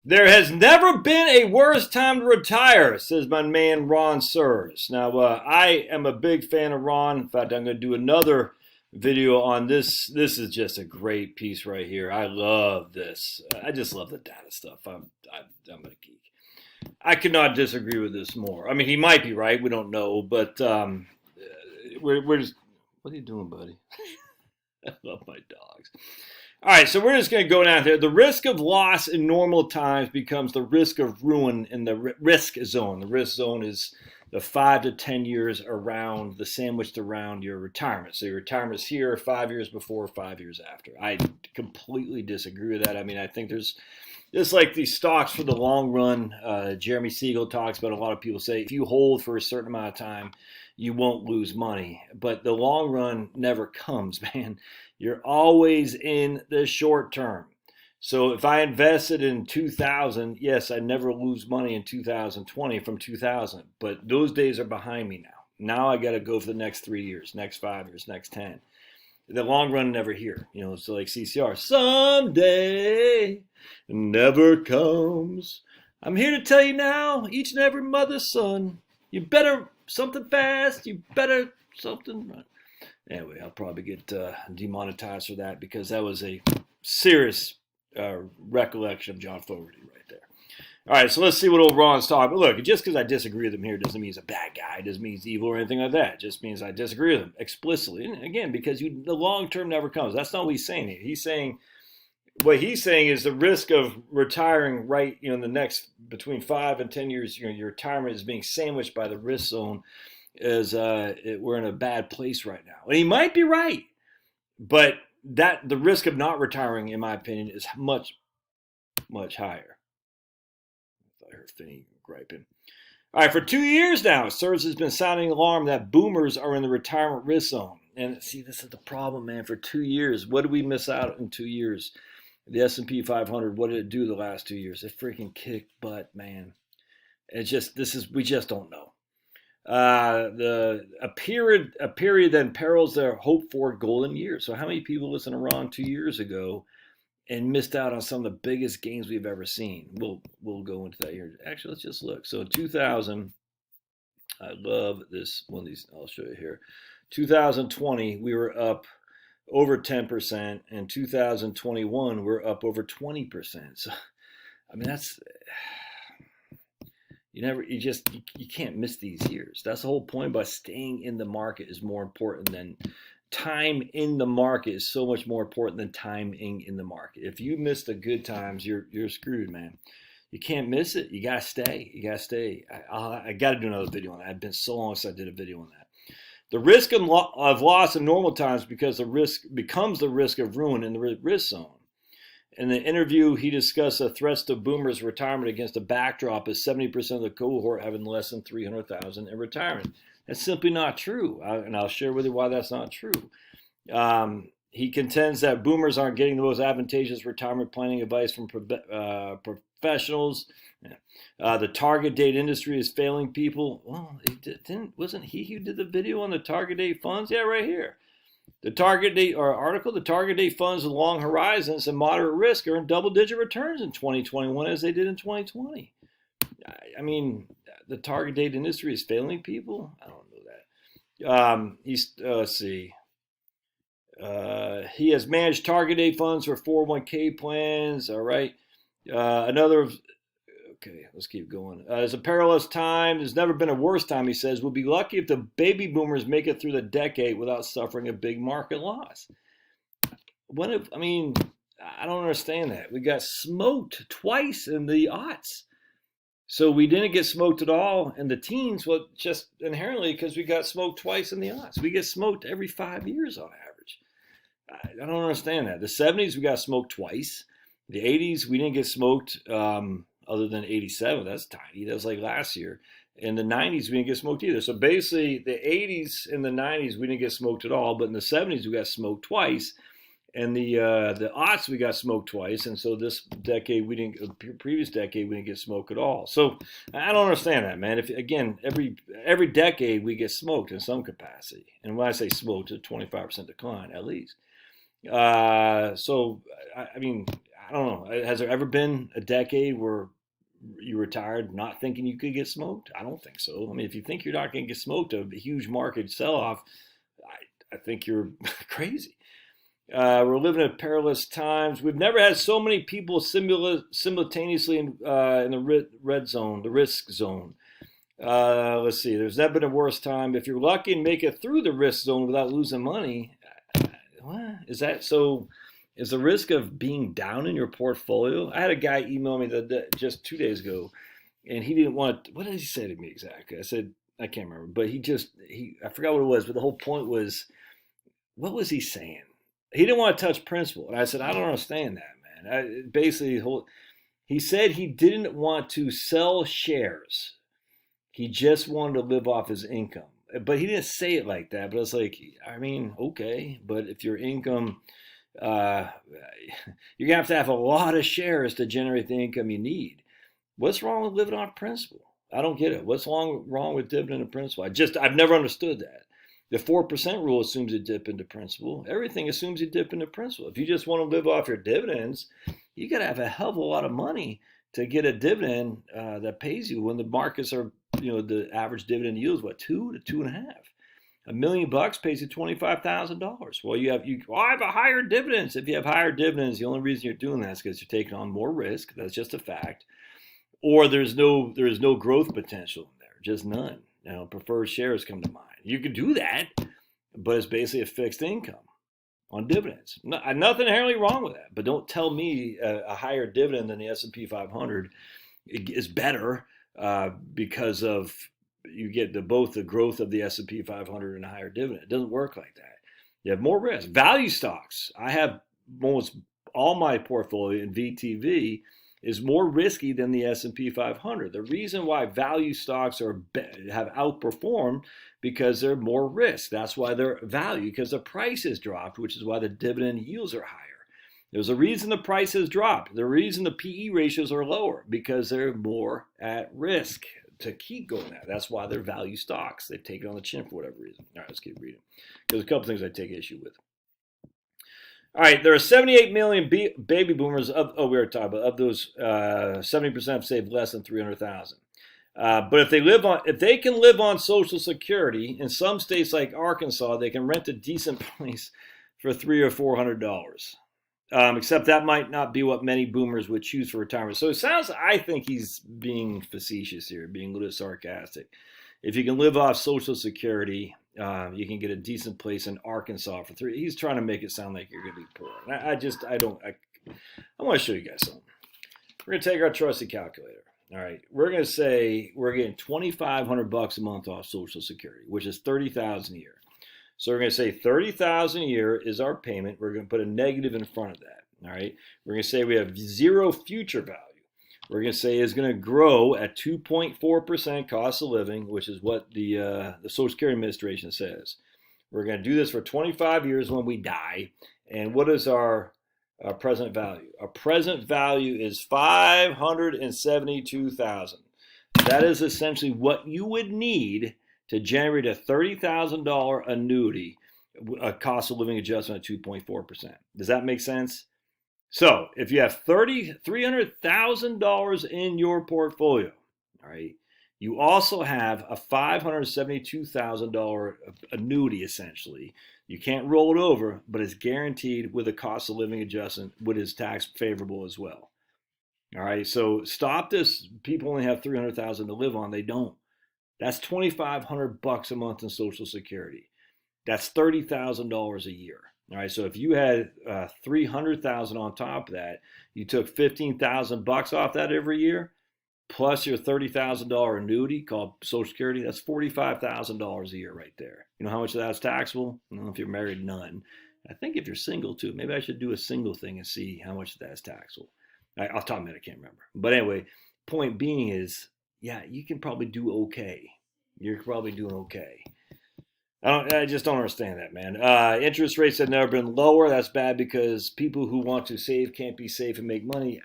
There has never been a worse time to retire, says my man Ron Sears. Now, I am a big fan of Ron. In fact, I'm going to do another video on this. This is just a great piece right here. I love this. I just love the data stuff. I'm a geek. I could not disagree with this more. I mean, he might be right. We don't know, but we're just. What are you doing, buddy? I love my dogs. All right, so we're just going to go down here. The risk of loss in normal times becomes the risk of ruin in the risk zone. The risk zone is the 5 to 10 years around, the sandwiched around your retirement. So your retirement's here 5 years before, 5 years after. I completely disagree with that. I mean, I think there's just like these stocks for the long run. Jeremy Siegel talks about, a lot of people say if you hold for a certain amount of time, you won't lose money. But the long run never comes, man. You're always in the short term. So if I invested in 2000, yes, I never lose money in 2020 from 2000. But those days are behind me now. Now I got to go for the next 3 years, next 5 years, next 10. The long run never here. You know, so like CCR, someday never comes. I'm here to tell you now, each and every mother's son, you better something fast, you better something. Anyway, I'll probably get demonetized for that because that was a serious recollection of John Fogerty right there. All right, so let's see what old Ron's talking about. Look, just because I disagree with him here doesn't mean he's a bad guy. It doesn't mean he's evil or anything like that. It just means I disagree with him explicitly. And again, because the long term never comes. That's not what he's saying here. What he's saying is the risk of retiring right, in the next between 5 and 10 years, your retirement is being sandwiched by the risk zone. We're in a bad place right now. And he might be right, but the risk of not retiring, in my opinion, is much, much higher. I heard Finney griping. All right, for 2 years now, Sears has been sounding alarm that boomers are in the retirement risk zone. And see, this is the problem, man. For 2 years, what did we miss out in 2 years? The S&P 500, what did it do the last 2 years? It freaking kicked butt, man. We just don't know. A period then perils their hoped for golden years. So how many people listened to Ron 2 years ago and missed out on some of the biggest gains we've ever seen? We'll go into that here. Actually, let's just look. So in 2000, I love this one of these. I'll show you here. 2020, we were up over 10%, and 2021, we're up over 20%. So, I mean, that's. You can't miss these years. That's the whole point about staying in the market is more important than time in the market is so much more important than timing in the market. If you miss the good times, you're screwed, man. You can't miss it. You gotta stay. I gotta do another video on that. It's been so long since I did a video on that. The risk of loss in normal times because the risk becomes the risk of ruin in the risk zone. In the interview, he discussed the threats to boomers' retirement against a backdrop of 70% of the cohort having less than $300,000 in retirement. That's simply not true, and I'll share with you why that's not true. He contends that boomers aren't getting the most advantageous retirement planning advice from professionals. The target date industry is failing people. Well, wasn't he who did the video on the target date funds? Yeah, right here. The target date funds with long horizons and moderate risk are in double-digit returns in 2021 as they did in 2020. I mean, the target date industry is failing people? I don't know that. Let's see. He has managed target date funds for 401k plans. All right. Okay, let's keep going. It's a perilous time. There's never been a worse time, he says. We'll be lucky if the baby boomers make it through the decade without suffering a big market loss. I don't understand that. We got smoked twice in the aughts. So we didn't get smoked at all in the teens, well, just inherently because we got smoked twice in the aughts. We get smoked every 5 years on average. I don't understand that. The 70s, we got smoked twice. The 80s, we didn't get smoked other than 87. That's tiny. That was like last year. In the 90s, we didn't get smoked either. So basically, the 80s and the 90s, we didn't get smoked at all. But in the 70s, we got smoked twice. And the aughts, we got smoked twice. And so this decade, previous decade, we didn't get smoked at all. So I don't understand that, man. Every decade, we get smoked in some capacity. And when I say smoked, it's a 25% decline at least. I don't know. Has there ever been a decade where you retired not thinking you could get smoked? I don't think so. I mean, if you think you're not going to get smoked, a huge market sell-off, I think you're crazy. We're living in perilous times. We've never had so many people simultaneously in the red zone, the risk zone. Let's see. There's never been a worse time. If you're lucky and make it through the risk zone without losing money, what is that? So, is the risk of being down in your portfolio? I had a guy email me just 2 days ago, and he didn't want. What did he say to me exactly? I said I can't remember, but I forgot what it was. But the whole point was, what was he saying? He didn't want to touch principal, and I said I don't understand that, man. He said he didn't want to sell shares. He just wanted to live off his income. But he didn't say it like that. But it's like, I mean, okay. But if your income, you're going to have a lot of shares to generate the income you need. What's wrong with living off principal? I don't get it. What's wrong with dividend and principal? I've never understood that. The 4% rule assumes you dip into principal. Everything assumes you dip into principal. If you just want to live off your dividends, you got to have a hell of a lot of money to get a dividend that pays you when the markets are, the average dividend yield is what, 2 to 2.5. $1 million pays you $25,000. Well, I have a higher dividends. If you have higher dividends, the only reason you're doing that is because you're taking on more risk. That's just a fact. Or there is no growth potential in there, just none. Preferred shares come to mind. You could do that, but it's basically a fixed income on dividends. Nothing inherently wrong with that, but don't tell me a higher dividend than the S&P 500 is better because of you get both the growth of the S&P 500 and a higher dividend. It doesn't work like that. You have more risk. Value stocks. I have almost all my portfolio in VTV is more risky than the S&P 500. The reason why value stocks have outperformed because they're more risk. That's why they're value, because the price has dropped, which is why the dividend yields are higher. There's a reason the price has dropped. The reason the PE ratios are lower, because they're more at risk to keep going at. That's why they're value stocks. They've taken on the chin for whatever reason. All right, let's keep reading. There's a couple things I take issue with. All right, there are 78 million baby boomers. We were talking about of those. 70% have saved less than $300,000. But if they can live on Social Security in some states like Arkansas, they can rent a decent place for $300 or $400. Except that might not be what many boomers would choose for retirement. So I think he's being facetious here, being a little sarcastic. If you can live off Social Security, you can get a decent place in Arkansas for $300. He's trying to make it sound like you're going to be poor. And I want to show you guys something. We're going to take our trusty calculator. All right, we're going to say we're getting $2,500 a month off Social Security, which is $30,000 a year. So we're going to say $30,000 a year is our payment. We're going to put a negative in front of that. All right, we're going to say we have zero future value. We're going to say it's going to grow at 2.4% cost of living, which is what the Social Security Administration says. We're going to do this for 25 years when we die. And what is our present value? Our present value is $572,000. That is essentially what you would need to generate a $30,000 annuity, a cost of living adjustment of 2.4%. Does that make sense? So if you have $300,000 in your portfolio, all right, you also have a $572,000 annuity essentially. You can't roll it over, but it's guaranteed with a cost of living adjustment, which is tax favorable as well. All right, so stop this. People only have $300,000 to live on. They don't. That's $2,500 a month in Social Security. That's $30,000 a year. All right, so if you had $300,000 on top of that, you took $15,000 off that every year, plus your $30,000 annuity called Social Security. That's $45,000 a year right there. You know how much of that's taxable? I don't know if you're married, none. I think if you're single too, maybe I should do a single thing and see how much of that's taxable. Off the top of my head, I can't remember. But anyway, point being is, yeah, you can probably do okay. You're probably doing okay. I just don't understand that, man. Interest rates have never been lower. That's bad because people who want to save can't be safe and make money.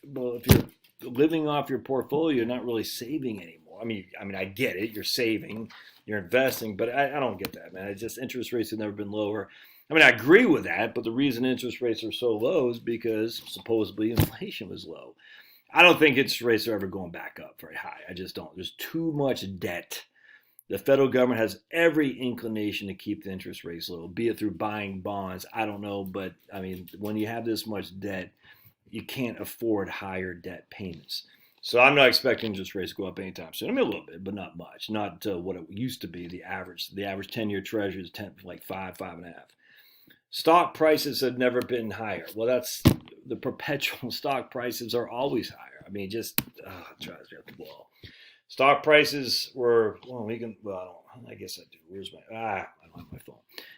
Well, if you're living off your portfolio, you're not really saving anymore. I mean, I get it. You're saving, you're investing, but I don't get that, man. It's just interest rates have never been lower. I mean, I agree with that, but the reason interest rates are so low is because supposedly inflation was low. I don't think interest rates are ever going back up very high. I just don't. There's too much debt. The federal government has every inclination to keep the interest rates low, be it through buying bonds. I don't know, but I mean, when you have this much debt, you can't afford higher debt payments. So I'm not expecting interest rates to go up anytime soon. I mean, a little bit, but not much. Not what it used to be. The average 10-year Treasury is like 5.5. Stock prices have never been higher. Well, that's the perpetual stock prices are always higher. I mean, just drives me up the wall. Stock prices were, I guess I do. Where's my, I don't have my phone.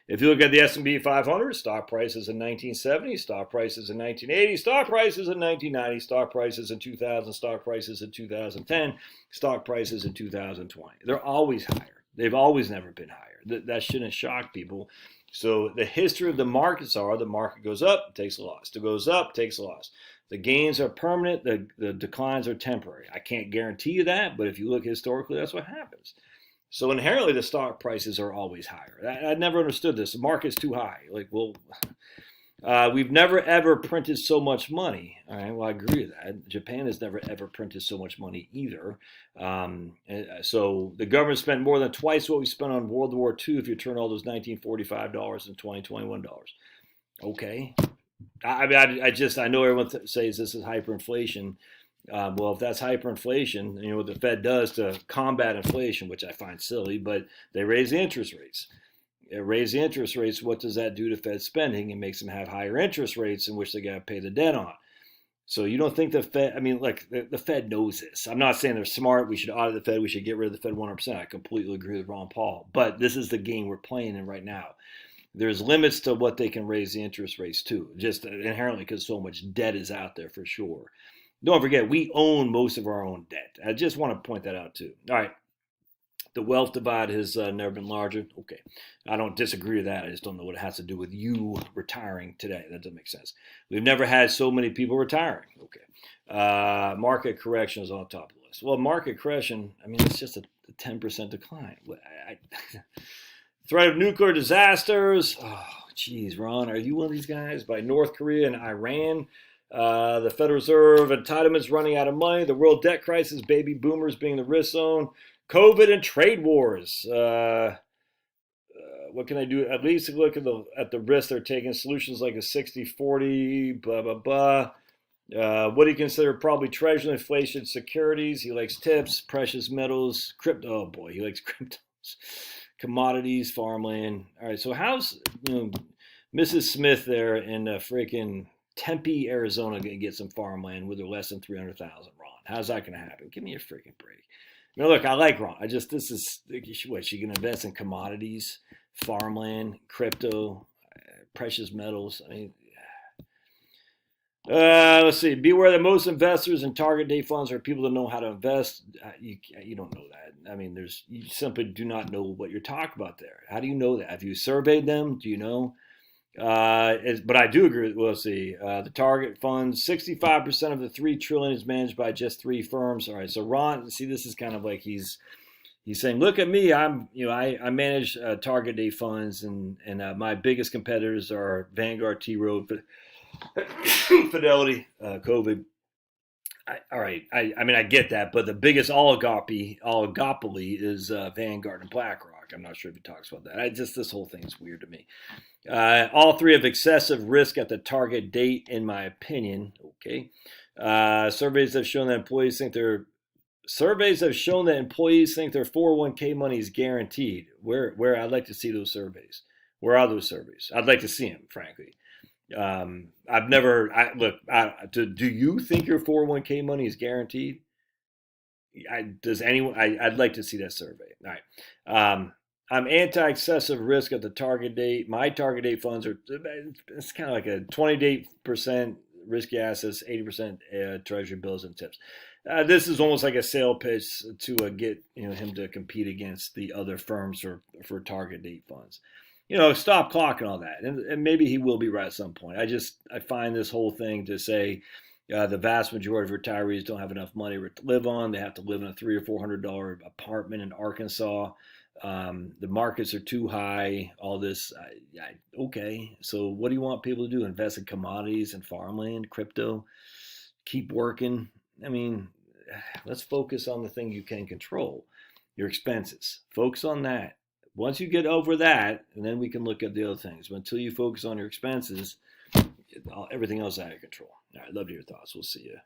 If you look at the S&P 500, stock prices in 1970, stock prices in 1980, stock prices in 1990, stock prices in 2000, stock prices in 2010, stock prices in 2020. They're always higher. They've always never been higher. That shouldn't shock people. So the history of the markets are the market goes up, takes a loss. It goes up, takes a loss. The gains are permanent, the declines are temporary. I can't guarantee you that, but if you look historically, that's what happens. So inherently, the stock prices are always higher. I never understood this. The market's too high. We've never ever printed so much money. All right, well, I agree with that. Japan has never ever printed so much money either. So the government spent more than twice what we spent on World War II if you turn all those $1945 into $2021. Okay. I know everyone says this is hyperinflation. Well, if that's hyperinflation, you know what the Fed does to combat inflation, which I find silly, but they raise the interest rates. Raise the interest rates. What does that do to Fed spending? It makes them have higher interest rates in which they got to pay the debt on. So you don't think the Fed, I mean, like the Fed knows this. I'm not saying they're smart. We should audit the Fed. We should get rid of the Fed 100%. I completely agree with Ron Paul. But this is the game we're playing in right now. There's limits to what they can raise the interest rates to, just inherently because so much debt is out there for sure. Don't forget, we own most of our own debt. I just want to point that out too. All right. The wealth divide has never been larger. Okay. I don't disagree with that. I just don't know what it has to do with you retiring today. That doesn't make sense. We've never had so many people retiring. Okay. Market correction is on top of the list. Well, market correction, I mean, it's just a 10% decline. Threat of nuclear disasters. Oh, geez, Ron, are you one of these guys? By North Korea and Iran. The Federal Reserve entitlements running out of money. The world debt crisis. Baby boomers being the risk zone. COVID and trade wars. What can I do? At least look at the risk they're taking. Solutions like a 60-40, blah, blah, blah. What do you consider probably treasury, inflation, securities? He likes tips, precious metals, crypto. Oh, boy, he likes cryptos. Commodities, farmland. All right, so how's Mrs. Smith there in freaking Tempe, Arizona, going to get some farmland with her less than 300,000, Ron? How's that going to happen? Give me a freaking break. Now, look, I like Ron. This is what she can invest in commodities, farmland, crypto, precious metals. I mean, let's see. Beware that most investors in target date funds are people that know how to invest. You don't know that. I mean, you simply do not know what you're talking about there. How do you know that? Have you surveyed them? Do you know? But I do agree. We'll see. The target funds, 65% of the $3 trillion is managed by just 3 firms. All right. So Ron, see, this is kind of like he's saying, look at me. I manage target date funds, and my biggest competitors are Vanguard, T. Rowe, Fidelity, COVID. All right. I mean, I get that, but the biggest oligopoly is Vanguard and BlackRock. I'm not sure if he talks about that. This whole thing is weird to me. All 3 have excessive risk at the target date, in my opinion. Okay. Surveys have shown that employees think their 401k money is guaranteed. Where I'd like to see those surveys. Where are those surveys? I'd like to see them, frankly. I've never. Do you think your 401k money is guaranteed? Does anyone? I'd like to see that survey. All right. I'm anti-excessive risk at the target date. My target date funds it's kind of like a 28% risky assets, 80% treasury bills and tips. This is almost like a sale pitch to get him to compete against the other firms for target date funds. Stop clock and all that. And maybe he will be right at some point. I find this whole thing to say the vast majority of retirees don't have enough money to live on. They have to live in a $300 or $400 apartment in Arkansas. The markets are too high, all this. Okay, so what do you want people to do? Invest in commodities and farmland, crypto, keep working? I mean, let's focus on the thing you can control, your expenses. Focus on that. Once you get over that, and then we can look at the other things. But until you focus on your expenses, everything else is out of control. All right, love to hear your thoughts. We'll see you.